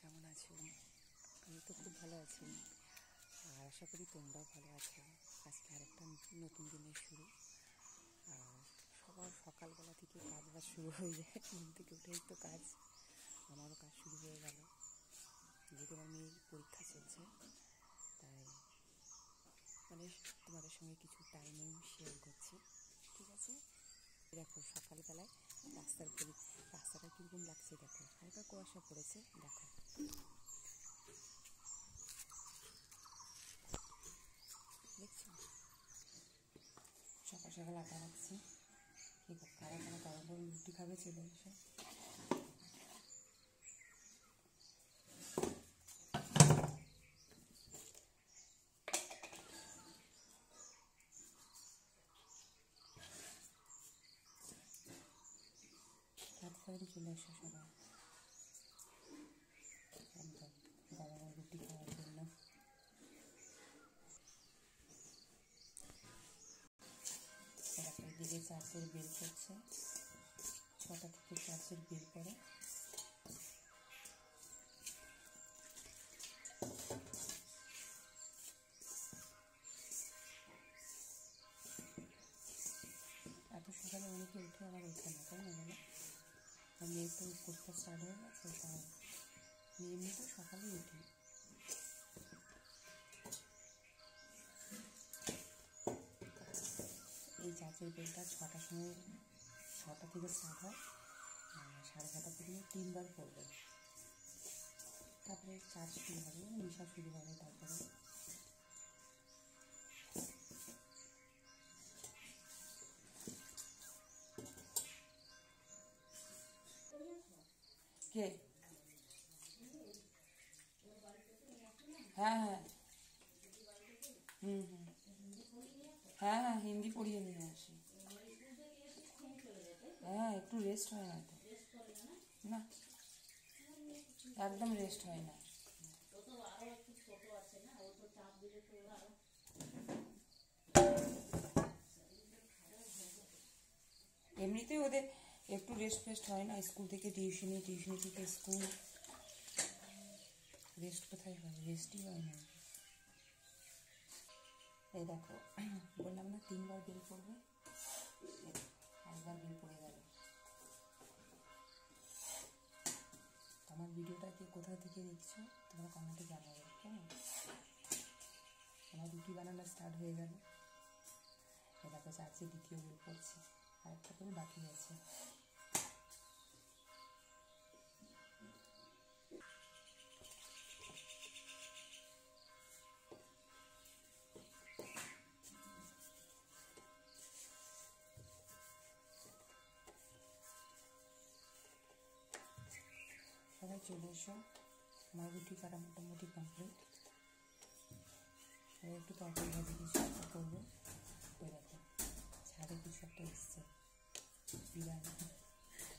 কেমন আছো? আমি তো খুব ভালো আছি, আর আশা করি তোমরাও ভালো আছো। আজকে আরেকটা নতুন দিনের শুরু। আর সবার সকালবেলা থেকে কাজ বাজ শুরু হয়ে যায়, ঘুম থেকে উঠেই তো কাজ। আমারও কাজ শুরু হয়ে গেল, যেহেতু আমার মেয়ের পরীক্ষা চলছে, তাই তোমাদের সঙ্গে কিছু টাইমও শেয়ার করছি, ঠিক আছে? দেখো সকালবেলায় রাস্তাটা কীরকম লাগছে, দেখো হালকা কুয়াশা পড়েছে, দেখো দেখছো? সকাল সকাল আটা রাখছি, কারা কারা গরম গরম রুটি খাবে চলে এসে। তাড়াতাড়ি চলে এসো সবাই, গরম রুটি খাওয়ার জন্য। এদিকে চার্চের বেল করছে, 6টা থেকে চার্চের বেল পড়ে। এত সকালে অনেকে উঠে আবার ওঠে না, তাই না বলো? আর মেয়ে তো পরীক্ষা স্টার্ট হয়ে গেছে, তাই মেয়ে এমনিতে সকালেই উঠি। এই চার্চের বেলটা 6টার সময়, 6টা থেকে স্টার্ট হয়, 6:30 পর্যন্ত 3বার পড়বে। তারপরে চার্চ শুরু হবে, মিশা শুরু হবে। তারপরে কে? হ্যাঁ হ্যাঁ, হ্যাঁ হ্যাঁ, হিন্দি পড়িয়ে নিয়ে আসি। হ্যাঁ, একটু রেস্ট হয় না তো, না একদম রেস্ট হয় না। এমনিতেই ওদের একটু রেস্ট ফেস্ট হয় না, স্কুল থেকে টিউশনি, টিউশনি থেকে স্কুল, রেস্ট কোথায় হয়? রেস্টই হয় না। এই দেখো, বললাম না 3বার বেল পড়বে, একবার বেল পড়ে গেল। আমার ভিডিওটাকে কোথা থেকে দেখছো তোমরা কমেন্টে জানাবে, কেমন? আমার রুটি বানানো স্টার্ট হয়ে গেল। এই দেখো চার্চে 2য় বেল পড়ছে, আরেকটা করে বাকি আছে। সবাই চলে এসো, আমার রুটি কাটা মোটামুটি কমপ্লিট। এবার একটু তরকারি ভাজি কিছু একটা করবো। ওই দেখো ছাদে কিছু একটা এসছে, বিরিয়ানি,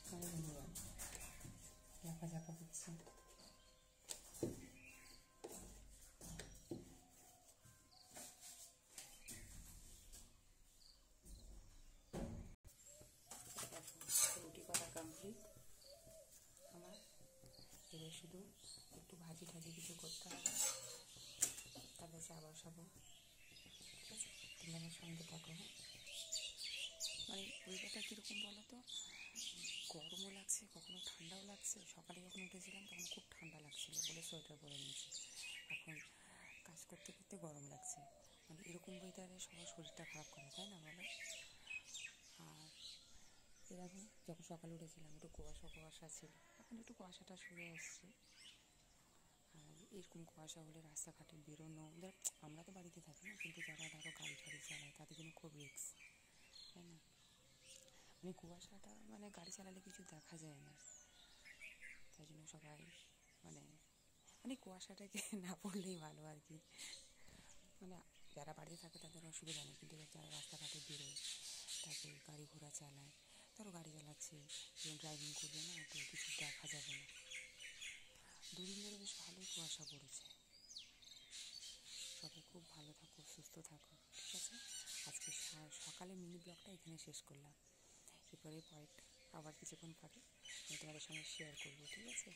বিরিয়ানি ঝাপা ঝাপা করছে। রুটি করা কমপ্লিট আমার, এবার শুধু একটু ভাজি টাজি কিছু করতে হবে, তারপর চা বসাবো, ঠিক আছে? তুমি আমার সঙ্গে থাকো। ওয়েদারটা কীরকম বলো তো, গরমও লাগছে, কখনো ঠান্ডাও লাগছে। সকালে যখন উঠেছিলাম তখন খুব ঠান্ডা লাগছিল বলে সোয়েটার পরে নিয়েছি, এখন কাজ করতে করতে গরম লাগছে। এরকম ওয়েদারে সবার শরীরটা খারাপ করে, তাই না বলো? আর এরকম যখন সকালে উঠেছিলাম একটু কুয়াশা কুয়াশা ছিল, এখন একটু কুয়াশাটা সরে আসছে। আর এরকম কুয়াশা হলে রাস্তাঘাটে বেরোনো, আমরা তো বাড়িতে থাকি না, কিন্তু যারা ধরো গাড়ি টাড়ি চালায় তাদের জন্য খুব রিস্ক, তাই না? কুয়াশাটা গাড়ি চালালে কিছু দেখা যায় না, তাই জন্য সবাই কুয়াশাটাকে না পড়লেই ভালো আর কি। যারা বাড়িতে থাকে তাদের অসুবিধা নেই, কিন্তু যারা রাস্তাঘাটে বেরোয়, তারপরে গাড়ি ঘোড়া চালায়, ধরো গাড়ি চালাচ্ছে, ড্রাইভিং করবে না, তো কিছু দেখা যাবে না। 2 দিন ধরে বেশ ভালোই কুয়াশা পড়েছে। সবাই খুব ভালো থাকো, সুস্থ থাকো, ঠিক আছে? আজকে সকালে মিনি ব্লগটা এখানে শেষ করলাম। এরপরে আবার কিছুক্ষণ পরে আমি তোমাদের সঙ্গে শেয়ার করবো, ঠিক আছে?